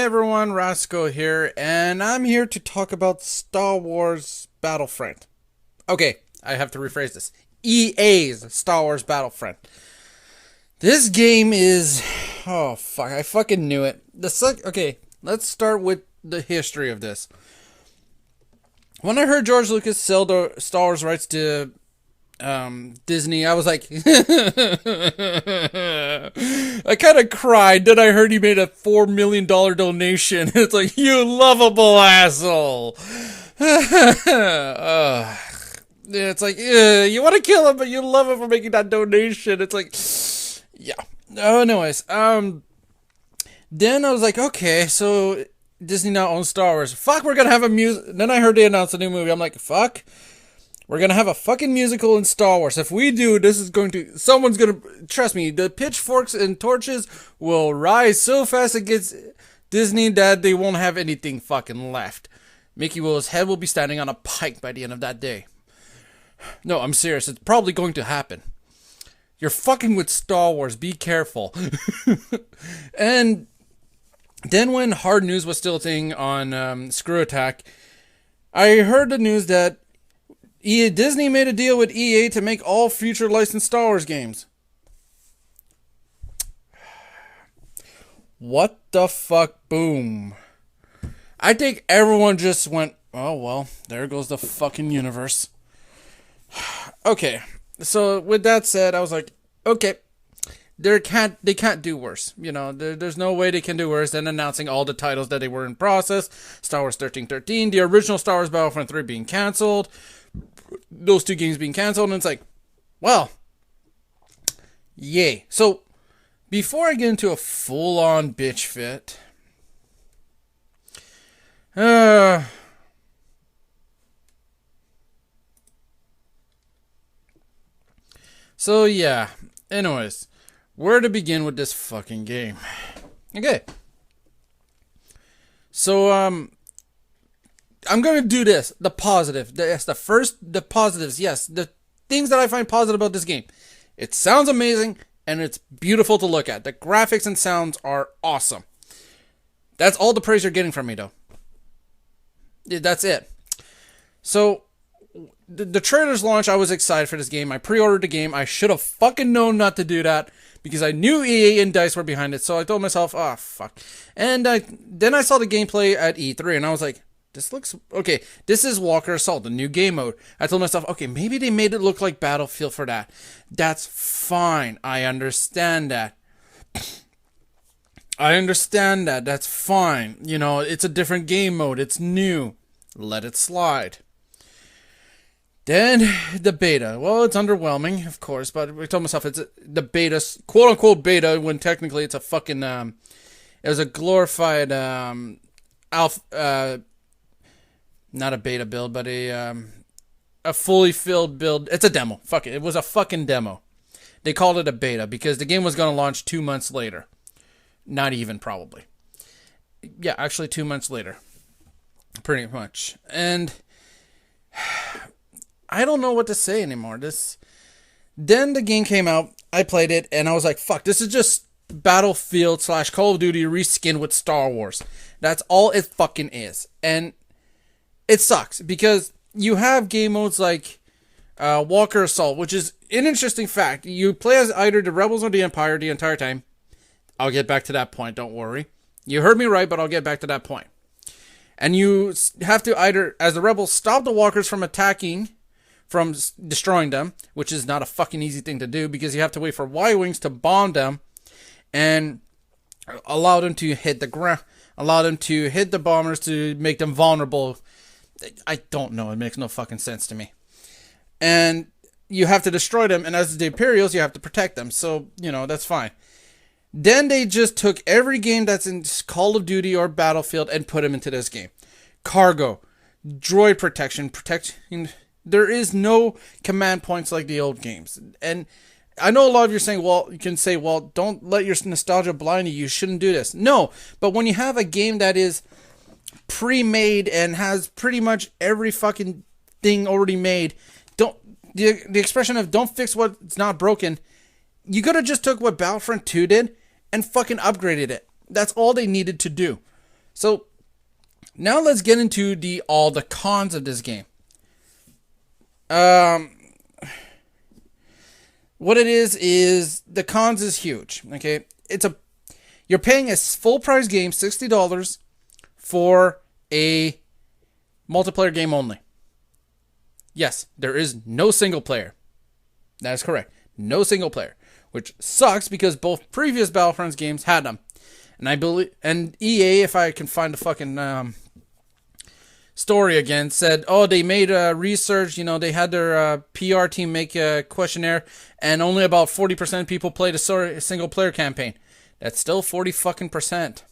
everyone, Roscoe here, and I'm here to talk about Star Wars Battlefront. Okay, I have to rephrase this. EA's Star Wars Battlefront. This game is... Oh, fuck, I fucking knew it. Okay, let's start with the history of this. When I heard George Lucas sell the Star Wars rights to Disney, I was like, I kind of cried. Then I heard he made a $4 million donation. It's like, you lovable asshole. It's like, you want to kill him, but you love him for making that donation. It's like, yeah. Oh, anyways, then I was like, okay, so Disney now owns Star Wars. Fuck, we're gonna have a music. Then I heard they announced a new movie. I'm like, fuck. We're gonna have a fucking musical in Star Wars. If we do, this is going to... Someone's gonna... Trust me, the pitchforks and torches will rise so fast against Disney that they won't have anything fucking left. Mickey Will's head will be standing on a pike by the end of that day. No, I'm serious. It's probably going to happen. You're fucking with Star Wars. Be careful. And then when hard news was still a thing on Screw Attack, I heard the news that Disney made a deal with EA to make all future licensed Star Wars games. What the fuck? Boom. I think everyone just went, oh well, there goes the fucking universe. Okay, so with that said, I was like, okay, they can't do worse. You know, there's no way they can do worse than announcing all the titles that they were in process. Star Wars 1313, the original Star Wars Battlefront 3 being cancelled. Those two games being cancelled, and it's like, well, yay. So, before I get into a full-on bitch fit, so yeah, anyways, where to begin with this fucking game? Okay. So, I'm going to do this. The positive. The positives. Yes. The things that I find positive about this game. It sounds amazing and it's beautiful to look at. The graphics and sounds are awesome. That's all the praise you're getting from me, though. That's it. So, the trailer's launch, I was excited for this game. I pre-ordered the game. I should have fucking known not to do that because I knew EA and DICE were behind it. So I told myself, oh, fuck. And then I saw the gameplay at E3 and I was like, this looks... Okay, this is Walker Assault, the new game mode. I told myself, okay, maybe they made it look like Battlefield for that. That's fine. I understand that. That's fine. You know, it's a different game mode. It's new. Let it slide. Then, the beta. Well, it's underwhelming, of course, but I told myself it's the beta, quote-unquote beta, when technically it's a fucking... it was a glorified... alpha... not a beta build, but a fully filled build. It's a demo. Fuck it. It was a fucking demo. They called it a beta because the game was going to launch 2 months later. Not even, probably. Yeah, actually 2 months later. Pretty much. And I don't know what to say anymore. Then the game came out. I played it, and I was like, fuck, this is just Battlefield / Call of Duty reskinned with Star Wars. That's all it fucking is. And it sucks because you have game modes like Walker Assault, which is an interesting fact. You play as either the Rebels or the Empire the entire time. I'll get back to that point, don't worry. You heard me right, but I'll get back to that point. And you have to either, as the Rebels, stop the Walkers from attacking, from destroying them, which is not a fucking easy thing to do because you have to wait for Y-Wings to bomb them and allow them to hit the ground, allow them to hit the bombers to make them vulnerable. I don't know. It makes no fucking sense to me. And you have to destroy them. And as the Imperials, you have to protect them. So, you know, that's fine. Then they just took every game that's in Call of Duty or Battlefield and put them into this game. Cargo, droid protection. There is no command points like the old games. And I know a lot of you are saying, well, you can say, well, don't let your nostalgia blind you. You shouldn't do this. No, but when you have a game that is pre-made and has pretty much every fucking thing already made, the expression of don't fix what's not broken, you could have just took what Battlefront 2 did and fucking upgraded it. That's all they needed to do. So now let's get into all the cons of this game. What it is the cons is huge. Okay, you're paying a full price game, $60 for a multiplayer game only. Yes, there is no single player. That is correct. No single player, which sucks because both previous Battlefront games had them. And I believe, and EA, if I can find the fucking story again, said, oh, they made research. They had their PR team make a questionnaire, and only about 40% of people played a single player campaign. That's still 40 fucking percent.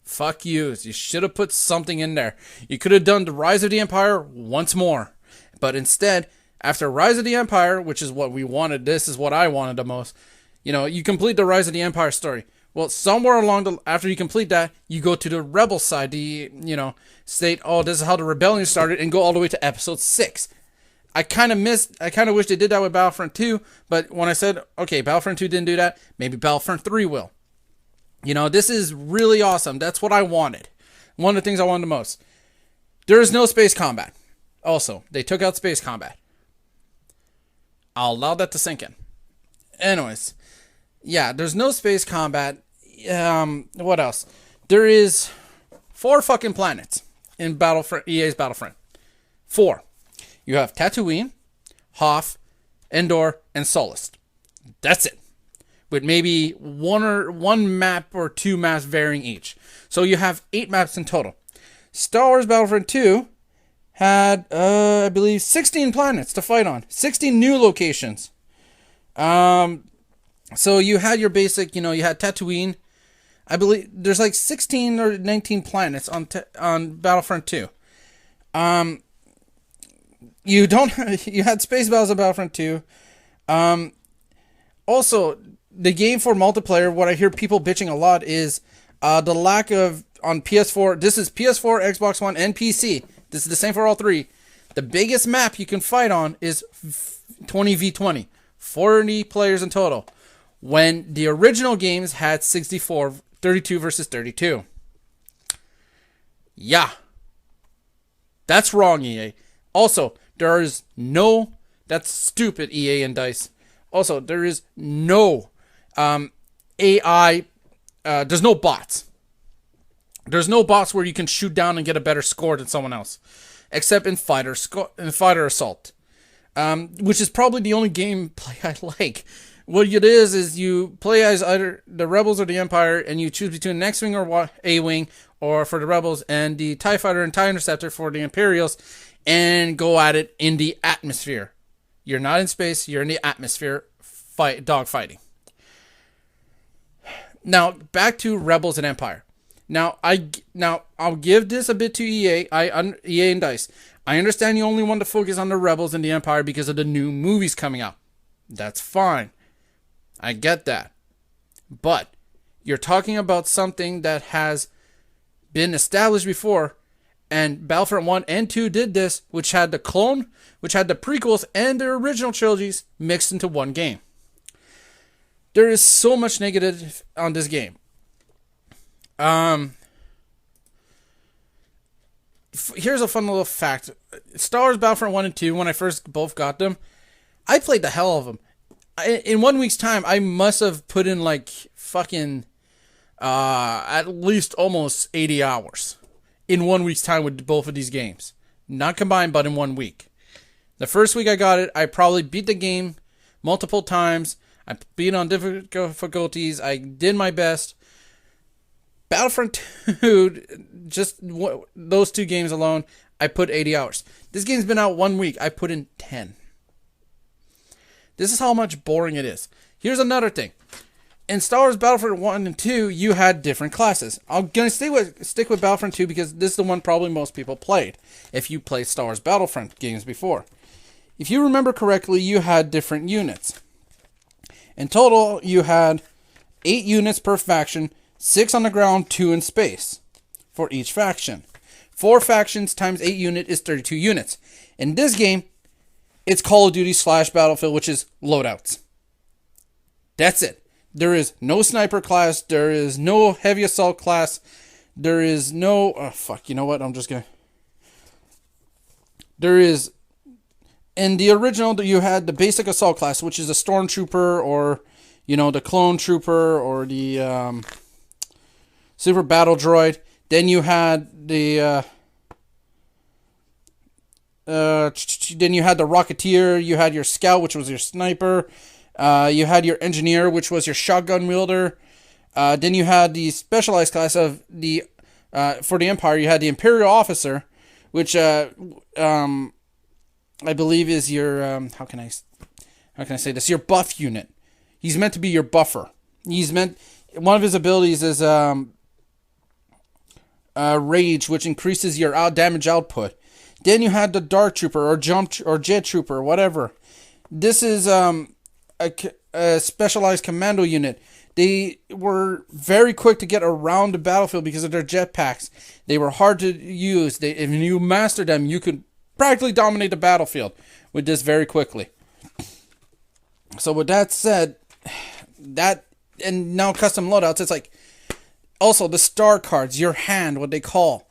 Fuck you. You should have put something in there. You could have done the Rise of the Empire once more. But instead, after Rise of the Empire, which is what we wanted, this is what I wanted the most, you complete the Rise of the Empire story. Well, somewhere after you complete that, you go to the rebel side, state, oh, this is how the rebellion started, and go all the way to episode 6. I kind of wish they did that with Battlefront 2, but when I said, okay, Battlefront 2 didn't do that, maybe Battlefront 3 will. This is really awesome. That's what I wanted. One of the things I wanted the most. There is no space combat. Also, they took out space combat. I'll allow that to sink in. Anyways, yeah, there's no space combat. What else? There is 4 fucking planets in EA's Battlefront. 4. You have Tatooine, Hoth, Endor, and Solist. That's it. With maybe one map or 2 maps varying each. So you have 8 maps in total. Star Wars Battlefront 2 had, I believe, 16 planets to fight on. 16 new locations. So you had your basic, you had Tatooine. I believe there's like 16 or 19 planets on Battlefront 2. You had space battles on Battlefront 2. Also, the game for multiplayer, what I hear people bitching a lot is the lack of, on PS4, this is PS4, Xbox One, and PC. This is the same for all 3. The biggest map you can fight on is 20v20. 40 players in total. When the original games had 64, 32 versus 32. Yeah. That's wrong, EA. Also, there is no, that's stupid, EA and DICE. Also, there is no AI, there's no bots. There's no bots where you can shoot down and get a better score than someone else. Except in Fighter Assault. Which is probably the only gameplay I like. What it is you play as either the Rebels or the Empire, and you choose between an X-Wing or A-Wing, or for the Rebels, and the TIE Fighter and TIE Interceptor for the Imperials, and go at it in the atmosphere. You're not in space, you're in the atmosphere, dogfighting. Now, back to Rebels and Empire. Now I'll give this a bit to EA, EA and DICE. I understand you only want to focus on the Rebels and the Empire because of the new movies coming out. That's fine. I get that. But you're talking about something that has been established before, and Battlefront 1 and 2 did this, which had the clone, which had the prequels and their original trilogies mixed into one game. There is so much negative on this game. Here's a fun little fact. Star Wars Battlefront 1 and 2, when I first both got them, I played the hell out of them. In 1 week's time, I must have put in like fucking at least almost 80 hours in 1 week's time with both of these games. Not combined, but in 1 week. The first week I got it, I probably beat the game multiple times. I beat on difficulties. I did my best. Battlefront 2, just those 2 games alone, I put 80 hours. This game's been out 1 week. I put in 10. This is how much boring it is. Here's another thing. In Star Wars Battlefront 1 and 2, you had different classes. I'm going to stick with Battlefront 2 because this is the one probably most people played, if you played Star Wars Battlefront games before. If you remember correctly, you had different units. In total, you had 8 units per faction, 6 on the ground, 2 in space for each faction. 4 factions times 8 unit is 32 units. In this game, it's Call of Duty / Battlefield, which is loadouts. That's it. There is no sniper class. There is no heavy assault class. There is no... Oh, fuck, you know what? I'm just gonna... There is... In the original, you had the basic assault class, which is a stormtrooper or, the clone trooper or the super battle droid. Then you had the... then you had the Rocketeer, you had your Scout, which was your Sniper, you had your Engineer, which was your Shotgun wielder, then you had the specialized class of the, for the Empire, you had the Imperial Officer, which, I believe is your, how can I say this, your buff unit. He's meant to be your buffer. One of his abilities is, Rage, which increases your damage output. Then you had the Dark Trooper or Jet Trooper, whatever. This is a specialized commando unit. They were very quick to get around the battlefield because of their jetpacks. They were hard to use. If you mastered them, you could practically dominate the battlefield with this very quickly. So with that said, and now custom loadouts, it's like also the star cards, your hand, what they call.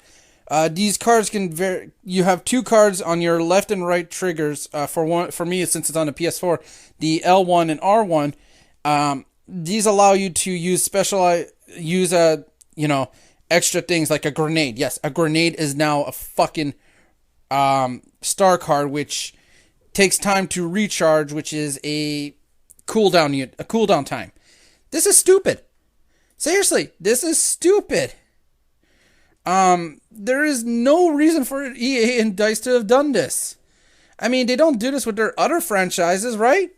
These cards can vary. You have two cards on your left and right triggers. For me, since it's on the PS4, the L1 and R1. These allow you to use extra things like a grenade. Yes, a grenade is now a fucking star card, which takes time to recharge, which is a cooldown time. This is stupid. Seriously, this is stupid. There is no reason for EA and DICE to have done this. I mean, they don't do this with their other franchises, right?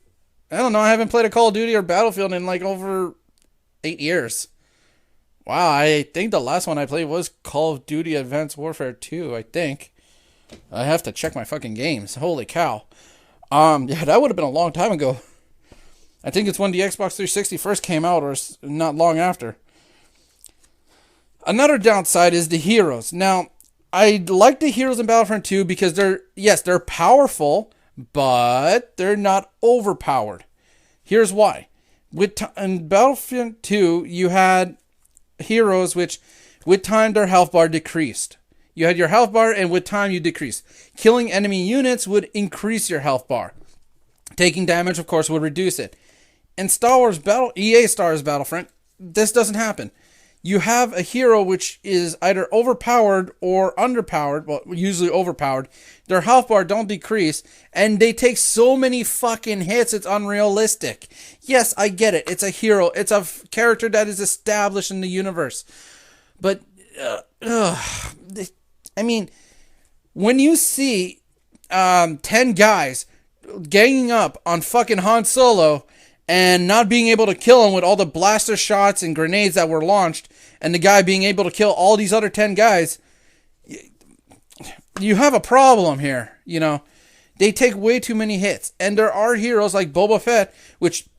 I don't know. I haven't played a Call of Duty or Battlefield in like over 8 years. Wow, I think the last one I played was Call of Duty Advanced Warfare 2, I think. I have to check my fucking games. Holy cow. Yeah, that would have been a long time ago. I think it's when the Xbox 360 first came out, or not long after. Another downside is the heroes. Now, I like the heroes in Battlefront 2 because they're powerful, but they're not overpowered. Here's why. In Battlefront 2, you had heroes which, with time, their health bar decreased. You had your health bar, and with time, you decreased. Killing enemy units would increase your health bar. Taking damage, of course, would reduce it. In EA Star Wars Battlefront, this doesn't happen. You have a hero which is either overpowered or underpowered, well, usually overpowered. Their health bar don't decrease, and they take so many fucking hits, it's unrealistic. Yes, I get it. It's a hero. It's a character that is established in the universe. But, I mean, when you see 10 guys ganging up on fucking Han Solo and not being able to kill him with all the blaster shots and grenades that were launched, and the guy being able to kill all these other 10 guys, you have a problem here, They take way too many hits. And there are heroes like Boba Fett, which,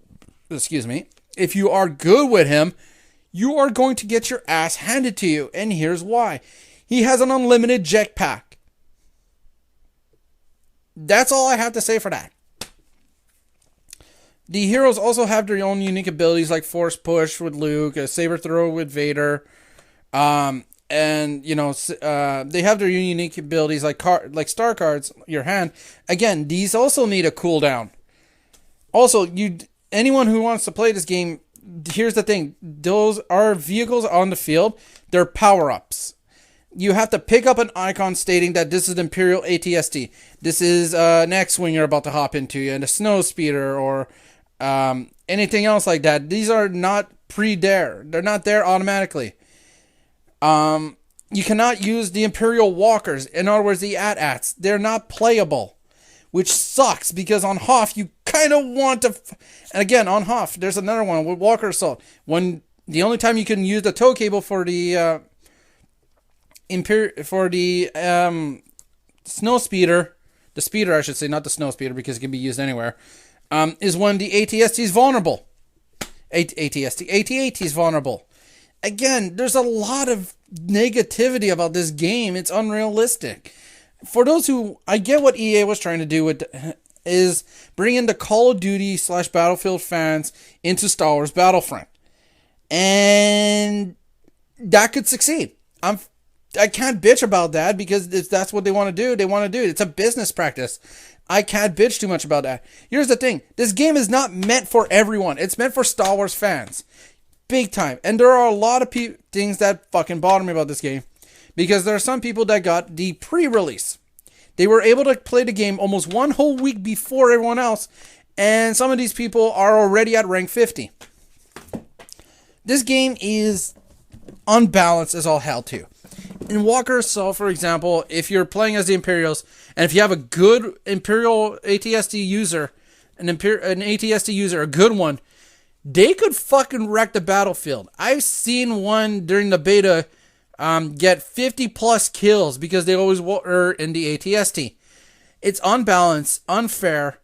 if you are good with him, you are going to get your ass handed to you. And here's why. He has an unlimited jetpack. That's all I have to say for that. The heroes also have their own unique abilities like Force Push with Luke, a Saber Throw with Vader, and they have their unique abilities like Star Cards, your hand. Again, these also need a cooldown. Also, anyone who wants to play this game, here's the thing: those are vehicles on the field. They're power-ups. You have to pick up an icon stating that this is Imperial ATST. This is an X-Wing you're about to hop into, and a Snow Speeder or anything else like that. These are not there. They're not there automatically. You cannot use the Imperial Walkers. In other words, the AT-ATs. They're not playable, which sucks because on Hoth you kind of want to. And again, on Hoth, there's another one with Walker Assault. When the only time you can use the tow cable for the Snow Speeder, the Speeder I should say, not the Snow Speeder because it can be used anywhere. Is when the AT-AT is vulnerable. AT-AT is vulnerable. Again, there's a lot of negativity about this game. It's unrealistic. For those who, I get what EA was trying to do with, is bring in the Call of Duty / Battlefield fans into Star Wars Battlefront. And that could succeed. I'm I can't bitch about that because that's what they want to do. They want to do it. It's a business practice. I can't bitch too much about that. Here's the thing. This game is not meant for everyone. It's meant for Star Wars fans. Big time. And there are a lot of things that fucking bother me about this game. Because there are some people that got the pre-release. They were able to play the game almost one whole week before everyone else. And some of these people are already at rank 50. This game is unbalanced as all hell too. In Walker Assault, for example, if you're playing as the Imperials, and if you have a good Imperial ATSD user, an ATSD user, a good one, they could fucking wreck the battlefield. I've seen one during the beta get 50 plus kills because they always were in the ATST. It's unbalanced, unfair.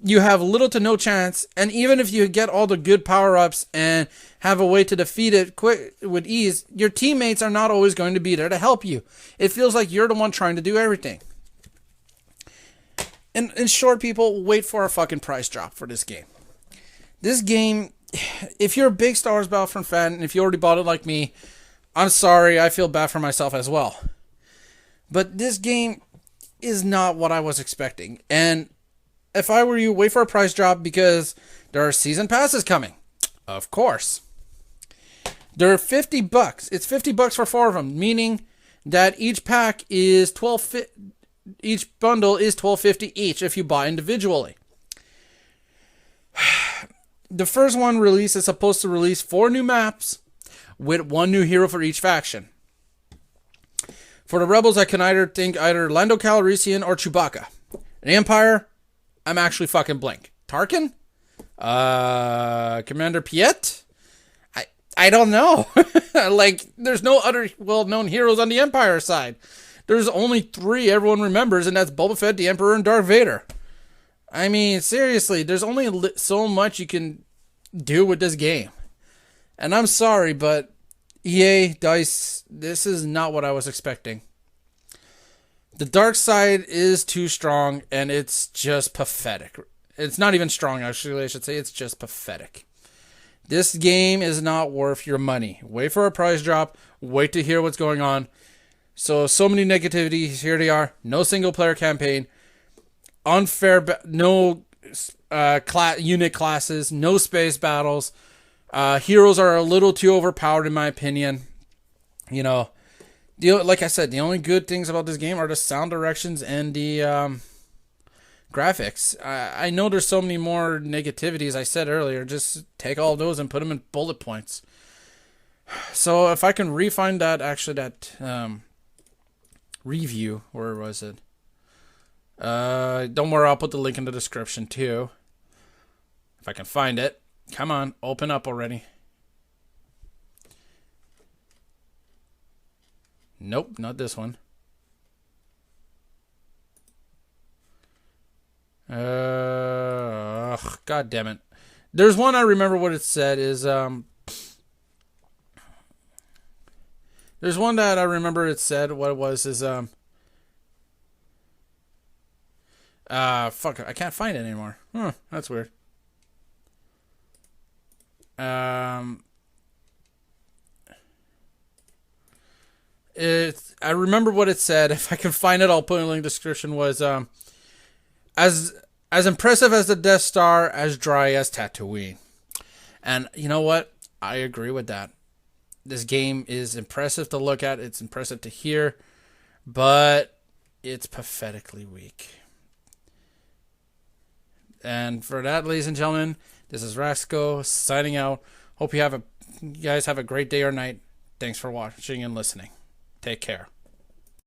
You have little to no chance, and even if you get all the good power-ups and have a way to defeat it quick with ease, your teammates are not always going to be there to help you. It feels like you're the one trying to do everything. And in short, people, wait for a fucking price drop for this game. This game, if you're a big Star Wars Battlefront fan, and if you already bought it like me, I'm sorry, I feel bad for myself as well. But this game is not what I was expecting. And if I were you, wait for a price drop because there are season passes coming. Of course. They're $50. It's $50 for 4 of them, meaning that each pack is each bundle is $12.50 each if you buy individually. The first one release is supposed to release 4 new maps with 1 new hero for each faction. For the Rebels, I can think either Lando Calrissian or Chewbacca. The Empire, I'm actually fucking blank. Tarkin? Commander Piet? I don't know. Like, there's no other well-known heroes on the Empire side. There's only 3 everyone remembers, and that's Boba Fett, the Emperor, and Darth Vader. I mean, seriously, there's only so much you can do with this game. And I'm sorry, but EA, DICE, this is not what I was expecting. The dark side is too strong, and it's just pathetic. It's not even strong, actually, I should say. It's just pathetic. This game is not worth your money. Wait for a price drop. Wait to hear what's going on. So many negativities. Here they are. No single-player campaign. Unfair, no unit classes. No space battles. Heroes are a little too overpowered, in my opinion. You know, like I said, the only good things about this game are the sound directions and the graphics. I know there's so many more negativities I said earlier. Just take all of those and put them in bullet points. So if I can re-find that review, where was it? Don't worry, I'll put the link in the description too. If I can find it. Come on, open up already. Nope, not this one. God damn it. There's one I remember what it said is there's one that I remember it said what it was is fuck, I can't find it anymore. That's weird. I remember what it said. If I can find it, I'll put it in the link description. Was as impressive as the Death Star, as dry as Tatooine. And you know what? I agree with that. This game is impressive to look at. It's impressive to hear, but it's pathetically weak. And for that, ladies and gentlemen, this is Rasco signing out. Hope you guys have a great day or night. Thanks for watching and listening. Take care.